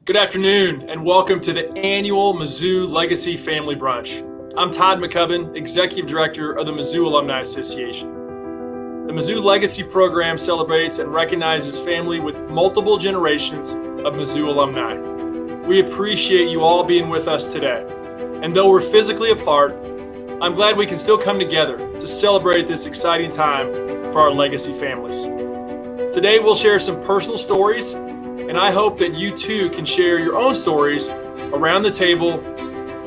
Good afternoon, and welcome to the annual Mizzou Legacy Family Brunch. I'm Todd McCubbin, Executive Director of the Mizzou Alumni Association. The Mizzou Legacy Program celebrates and recognizes family with multiple generations of Mizzou alumni. We appreciate you all being with us today. And though we're physically apart, I'm glad we can still come together to celebrate this exciting time for our legacy families. Today, we'll share some personal stories, and I hope that you too can share your own stories around the table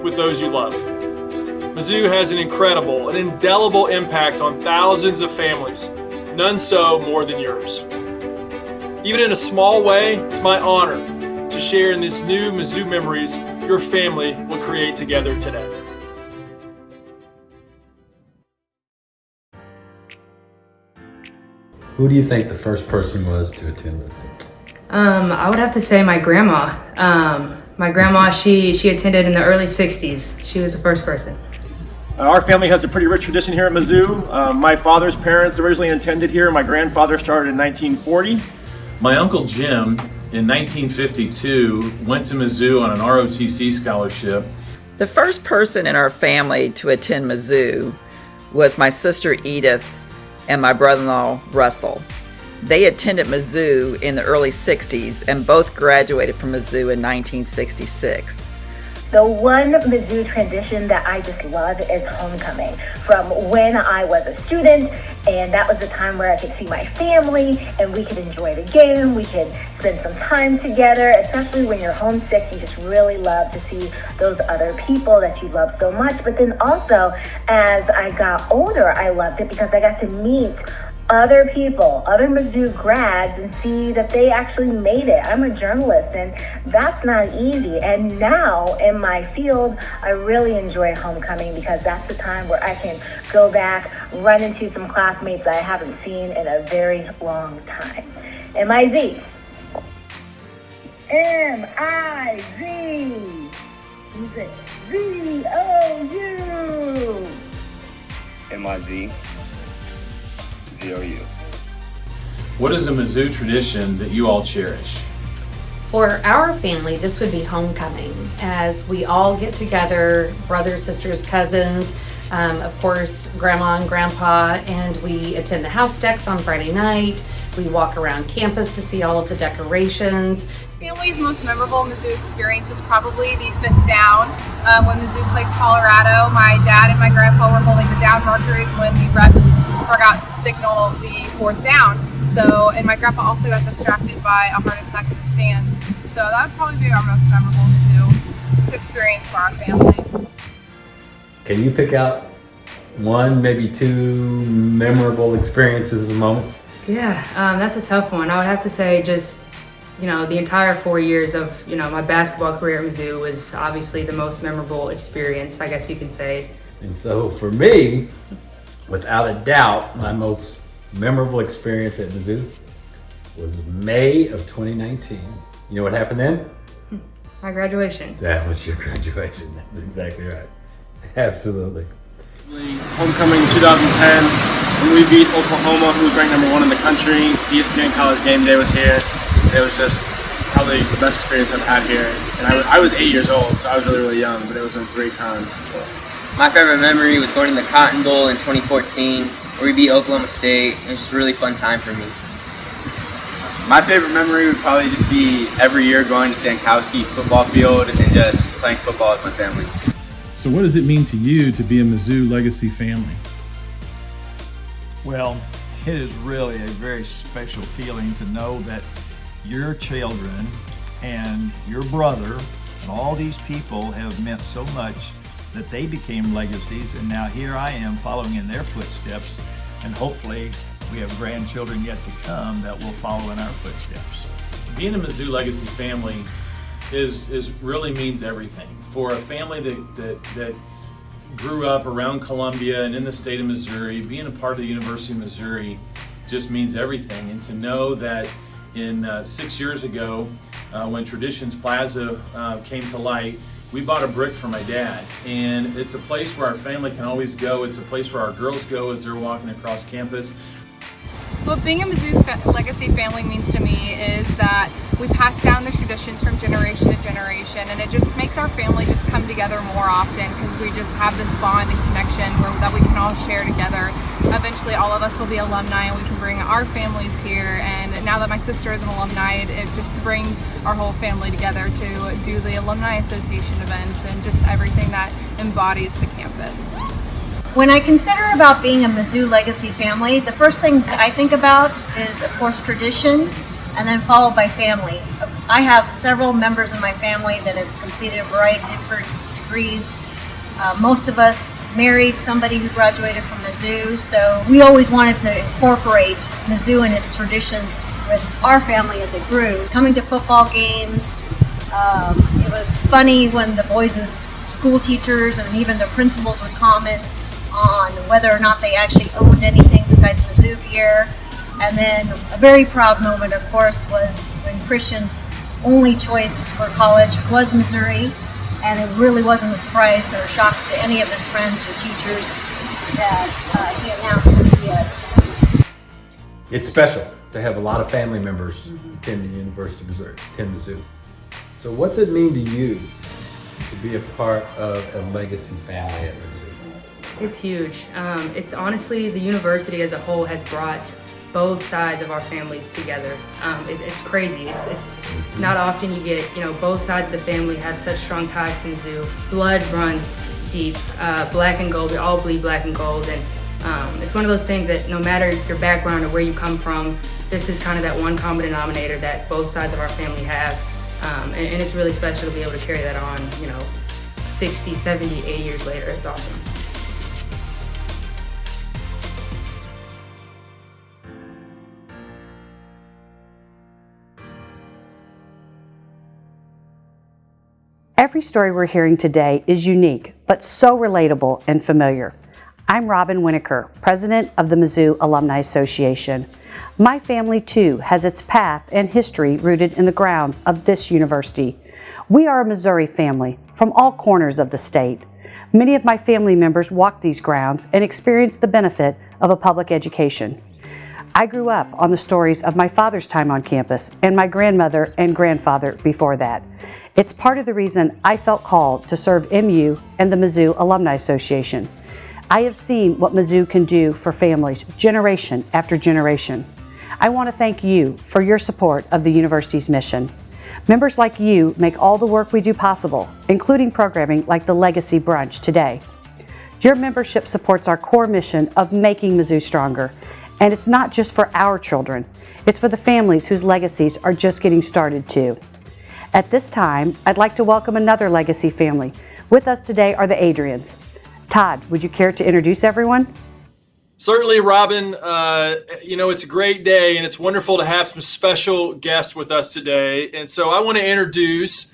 with those you love. Mizzou has an incredible and indelible impact on thousands of families, none so more than yours. Even in a small way, it's my honor to share in these new Mizzou memories your family will create together today. Who do you think the first person was to attend Mizzou? I would have to say my grandma. My grandma, she attended in the early 60s. She was the first person. Our family has a pretty rich tradition here at Mizzou. My father's parents originally attended here. My grandfather started in 1940. My Uncle Jim, in 1952, went to Mizzou on an ROTC scholarship. The first person in our family to attend Mizzou was my sister Edith and my brother-in-law Russell. They attended Mizzou in the early 60s and both graduated from Mizzou in 1966. The one Mizzou tradition that I just love is homecoming. From when I was a student, and that was the time where I could see my family and we could enjoy the game, we could spend some time together, especially when you're homesick. You just really love to see those other people that you love so much. But then also, as I got older, I loved it because I got to meet other people, other Mizzou grads, and see that they actually made it. I'm a journalist, and that's not easy. And now in my field, I really enjoy homecoming because that's the time where I can go back, run into some classmates I haven't seen in a very long time. M-I-Z. M-I-Z. Who's it? Z-O-U. M-I-Z. Z-O-U. What is a Mizzou tradition that you all cherish? For our family, this would be homecoming, as we all get together, brothers, sisters, cousins, of course, grandma and grandpa, and we attend the house decks on Friday night. We walk around campus to see all of the decorations. Family's most memorable Mizzou experience was probably the fifth down. When Mizzou played Colorado, my dad and my grandpa were holding the down markers when the ref forgot to signal the fourth down. So, and my grandpa also got distracted by a heart attack in the stands. So that would probably be our most memorable Mizzou experience for our family. Can you pick out one, maybe two memorable experiences and moments? Yeah, that's a tough one. I would have to say just, the entire 4 years of, my basketball career at Mizzou was obviously the most memorable experience, I guess you could say. And so for me, without a doubt, my most memorable experience at Mizzou was May of 2019. You know what happened then? My graduation. That was your graduation. That's exactly right. Absolutely. Homecoming 2010, when we beat Oklahoma, who was ranked number 1 in the country. ESPN College Game Day was here. It was just probably the best experience I've had here. And I was 8 years old, so I was really, really young, but it was a great time. My favorite memory was going to the Cotton Bowl in 2014, where we beat Oklahoma State. It was just a really fun time for me. My favorite memory would probably just be every year going to Jankowski football field and just playing football with my family. So what does it mean to you to be a Mizzou Legacy family? Well, it is really a very special feeling to know that your children and your brother and all these people have meant so much that they became legacies, and now here I am following in their footsteps, and hopefully we have grandchildren yet to come that will follow in our footsteps. Being a Mizzou Legacy family is really means everything. For a family that grew up around Columbia and in the state of Missouri, being a part of the University of Missouri just means everything. And to know that in 6 years ago, when Traditions Plaza came to light, we bought a brick for my dad, and it's a place where our family can always go. It's a place where our girls go as they're walking across campus. So what being a Mizzou Legacy family means to me is that we pass down the traditions from generation often because we just have this bond and connection that we can all share together. Eventually all of us will be alumni and we can bring our families here, and now that my sister is an alumni, it just brings our whole family together to do the Alumni Association events and just everything that embodies the campus. When I consider about being a Mizzou legacy family, the first things I think about is, of course, tradition, and then followed by family. I have several members of my family that have completed a variety of different degrees. Most of us married somebody who graduated from Mizzou, so we always wanted to incorporate Mizzou and its traditions with our family as it grew. Coming to football games, it was funny when the boys' school teachers and even the principals would comment on whether or not they actually owned anything besides Mizzou gear. And then a very proud moment, of course, was when Christian's only choice for college was Missouri, and it really wasn't a surprise or a shock to any of his friends or teachers that he announced that he had. It's special to have a lot of family members attend the University of Missouri, attend Mizzou. So what's it mean to you to be a part of a legacy family at Mizzou? It's huge. It's honestly, the university as a whole has brought both sides of our families together. It's crazy. It's not often you get, both sides of the family have such strong ties to Mizzou. Blood runs deep. Black and gold, we all bleed black and gold. And it's one of those things that no matter your background or where you come from, this is kind of that one common denominator that both sides of our family have. And it's really special to be able to carry that on, 60, 70, 80 years later. It's awesome. Every story we're hearing today is unique, but so relatable and familiar. I'm Robin Winokur, president of the Mizzou Alumni Association. My family, too, has its path and history rooted in the grounds of this university. We are a Missouri family from all corners of the state. Many of my family members walked these grounds and experienced the benefit of a public education. I grew up on the stories of my father's time on campus and my grandmother and grandfather before that. It's part of the reason I felt called to serve MU and the Mizzou Alumni Association. I have seen what Mizzou can do for families generation after generation. I want to thank you for your support of the university's mission. Members like you make all the work we do possible, including programming like the Legacy Brunch today. Your membership supports our core mission of making Mizzou stronger. And it's not just for our children, it's for the families whose legacies are just getting started too. At this time, I'd like to welcome another legacy family. With us today are the Adrians. Todd, would you care to introduce everyone? Certainly, Robin. It's a great day and it's wonderful to have some special guests with us today. And so I want to introduce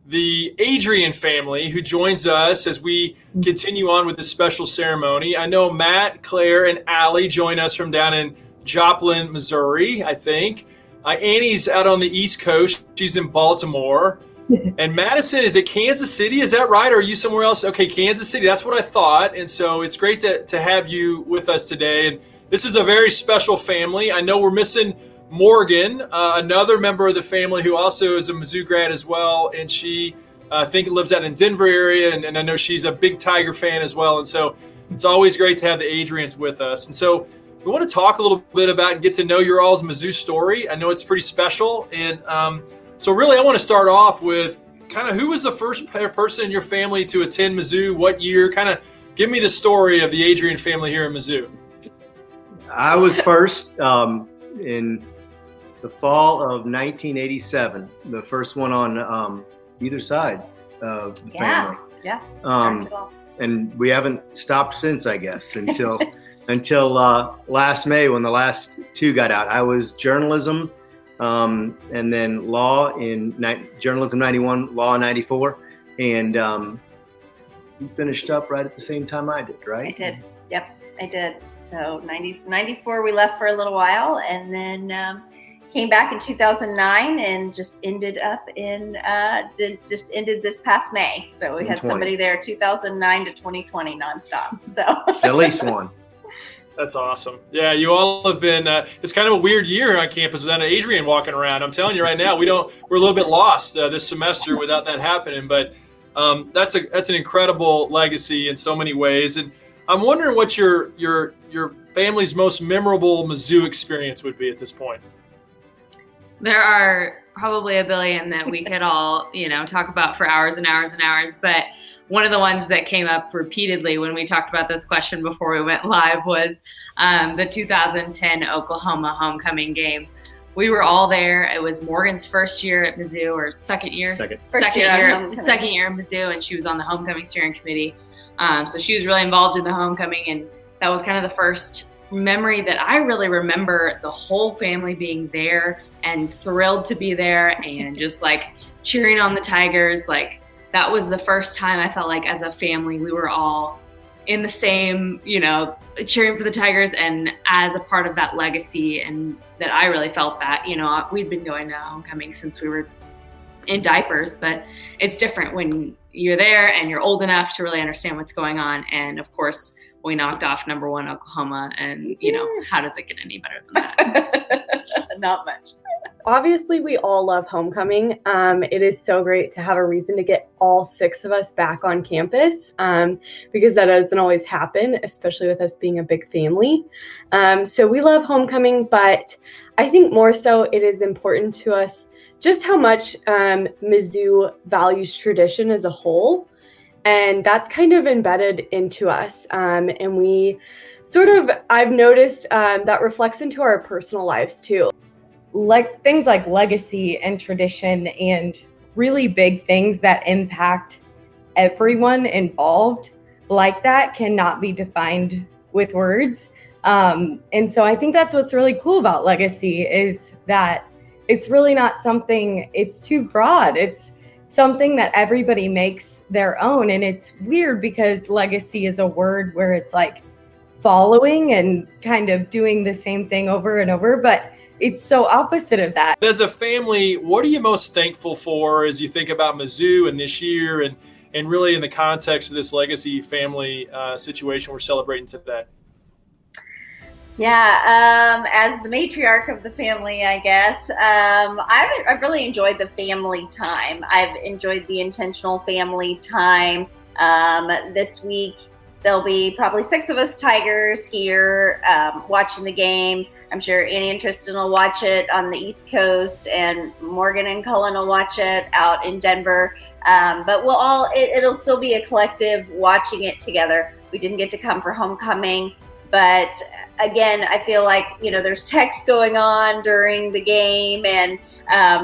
the Adrian family who joins us as we continue on with this special ceremony. I know Matt, Claire, and Allie join us from down in Joplin, Missouri, I think. Annie's out on the East Coast. She's in Baltimore. And Madison is at Kansas City. Is that right? Or are you somewhere else? Okay, Kansas City. That's what I thought. And so it's great to have you with us today. And this is a very special family. I know we're missing Morgan, another member of the family who also is a Mizzou grad as well, and she I think lives out in Denver area, and I know she's a big Tiger fan as well, and so it's always great to have the Adrians with us. And so we want to talk a little bit about and get to know your all's Mizzou story. I know it's pretty special, and so really I want to start off with kind of who was the first person in your family to attend Mizzou, what year, kind of give me the story of the Adrian family here in Mizzou. I was first in the fall of 1987, the first one on either side of the family. Yeah. And we haven't stopped since, I guess, until last May when the last two got out. I was journalism and then law in journalism 91, law 94. And you finished up right at the same time I did, right? I did. Yep, I did. So 94, we left for a little while and then came back in 2009 and just ended up ended this past May. So we had somebody there 2009 to 2020 nonstop. So at least one. That's awesome. Yeah, you all have been, it's kind of a weird year on campus without an Adrian walking around. I'm telling you right now, we're a little bit lost this semester without that happening. But That's an incredible legacy in so many ways. And I'm wondering what your family's most memorable Mizzou experience would be at this point. There are probably a billion that we could all, talk about for hours and hours and hours. But one of the ones that came up repeatedly when we talked about this question before we went live was the 2010 Oklahoma homecoming game. We were all there. It was Morgan's first year at Mizzou, or second year? Second year at Mizzou, and she was on the homecoming steering committee. So she was really involved in the homecoming, and that was kind of the first memory that I really remember the whole family being there and thrilled to be there and just like cheering on the Tigers. Like that was the first time I felt like as a family we were all in the same, cheering for the Tigers and as a part of that legacy, and that I really felt that, we'd been going to homecoming since we were in diapers, but it's different when you're there and you're old enough to really understand what's going on. And of course, we knocked off number 1 Oklahoma, and how does it get any better than that? Not much. Obviously, we all love homecoming. It is so great to have a reason to get all 6 of us back on campus, because that doesn't always happen, especially with us being a big family. So we love homecoming, but I think more so it is important to us just how much Mizzou values tradition as a whole. And that's kind of embedded into us. And we I've noticed that reflects into our personal lives too. Like things like legacy and tradition and really big things that impact everyone involved like that cannot be defined with words. And so I think that's what's really cool about legacy is that it's really not something, it's too broad. It's something that everybody makes their own. And it's weird because legacy is a word where it's like following and kind of doing the same thing over and over, but it's so opposite of that. As a family, what are you most thankful for as you think about Mizzou and this year and really in the context of this legacy family situation we're celebrating today? Yeah, as the matriarch of the family, I guess, I've really enjoyed the family time. I've enjoyed the intentional family time. This week, there'll be probably 6 of us Tigers here watching the game. I'm sure Annie and Tristan will watch it on the East Coast, and Morgan and Cullen will watch it out in Denver. But we'll it'll still be a collective watching it together. We didn't get to come for homecoming, but again, I feel like, there's text going on during the game and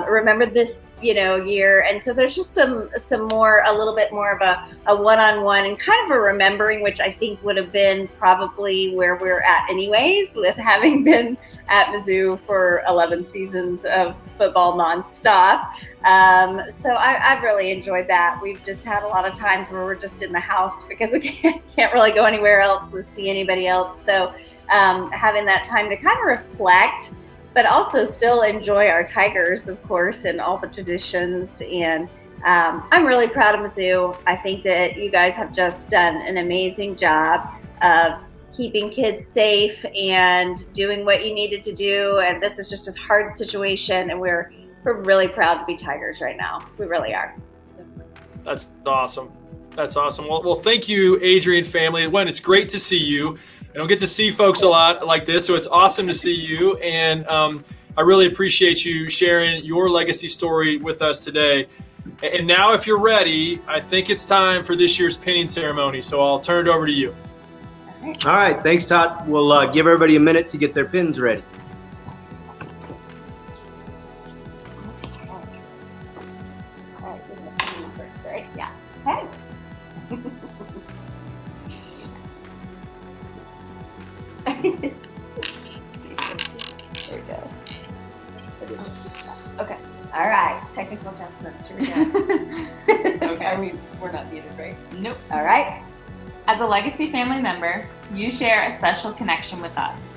remember this, year. And so there's just some more, a little bit more of a one-on-one and kind of a remembering, which I think would have been probably where we're at anyways, with having been at Mizzou for 11 seasons of football nonstop. So I've really enjoyed that. We've just had a lot of times where we're just in the house because we can't really go anywhere else to see anybody else. So having that time to kind of reflect, but also still enjoy our Tigers, of course, and all the traditions. And I'm really proud of Mizzou. I think that you guys have just done an amazing job of keeping kids safe and doing what you needed to do. And this is just a hard situation, and we're really proud to be Tigers right now. We really are. That's awesome. That's awesome. Well, thank you, Adrian family. One, it's great to see you. I don't get to see folks a lot like this, so it's awesome to see you. And I really appreciate you sharing your legacy story with us today. And now, if you're ready, I think it's time for this year's pinning ceremony. So I'll turn it over to you. All right. Thanks, Todd. We'll give everybody a minute to get their pins ready. All right, you're going to pin first, right? Yeah. Hey. There we go. Okay. All right. Technical adjustments. Here we go. Okay. We're not muted, right? Nope. All right. As a legacy family member, you share a special connection with us.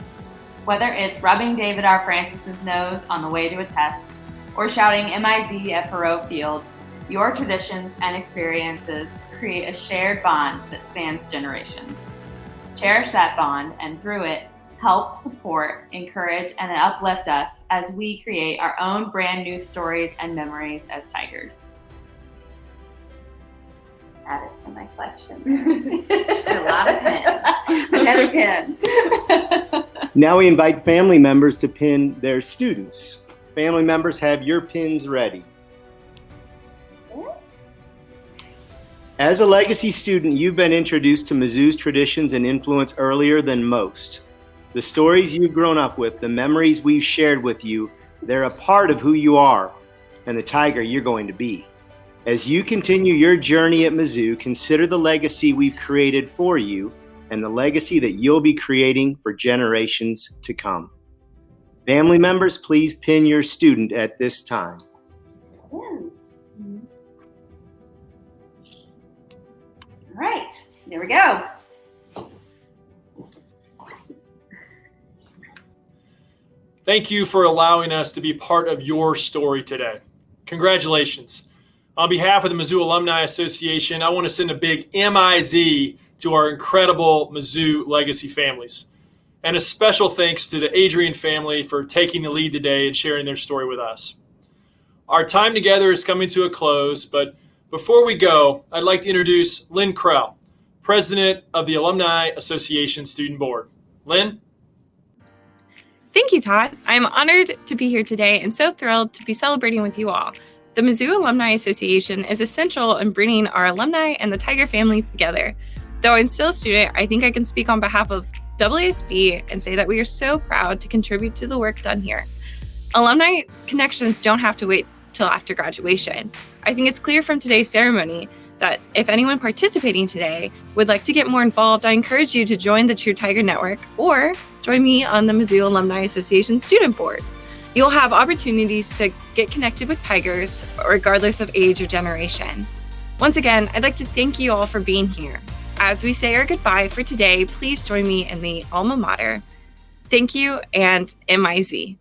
Whether it's rubbing David R. Francis's nose on the way to a test or shouting MIZ at Faroe Field, your traditions and experiences create a shared bond that spans generations. Cherish that bond, and through it, help, support, encourage, and uplift us as we create our own brand new stories and memories as Tigers. add it to my collection. Just a lot of pins. Another pin. Now we invite family members to pin their students. Family members, have your pins ready. As a legacy student, you've been introduced to Mizzou's traditions and influence earlier than most. The stories you've grown up with, the memories we've shared with you, they're a part of who you are and the Tiger you're going to be. As you continue your journey at Mizzou, consider the legacy we've created for you and the legacy that you'll be creating for generations to come. Family members, please pin your student at this time. Pins. All right, there we go. Thank you for allowing us to be part of your story today. Congratulations. On behalf of the Mizzou Alumni Association, I want to send a big MIZ to our incredible Mizzou legacy families. And a special thanks to the Adrian family for taking the lead today and sharing their story with us. Our time together is coming to a close, but before we go, I'd like to introduce Lynn Krell, President of the Alumni Association Student Board. Lynn? Thank you, Todd. I'm honored to be here today and so thrilled to be celebrating with you all. The Mizzou Alumni Association is essential in bringing our alumni and the Tiger family together. Though I'm still a student, I think I can speak on behalf of WASB and say that we are so proud to contribute to the work done here. Alumni connections don't have to wait till after graduation. I think it's clear from today's ceremony that if anyone participating today would like to get more involved, I encourage you to join the True Tiger Network or join me on the Mizzou Alumni Association Student Board. You'll have opportunities to get connected with Tigers regardless of age or generation. Once again, I'd like to thank you all for being here. As we say our goodbye for today, please join me in the alma mater. Thank you, and MIZ.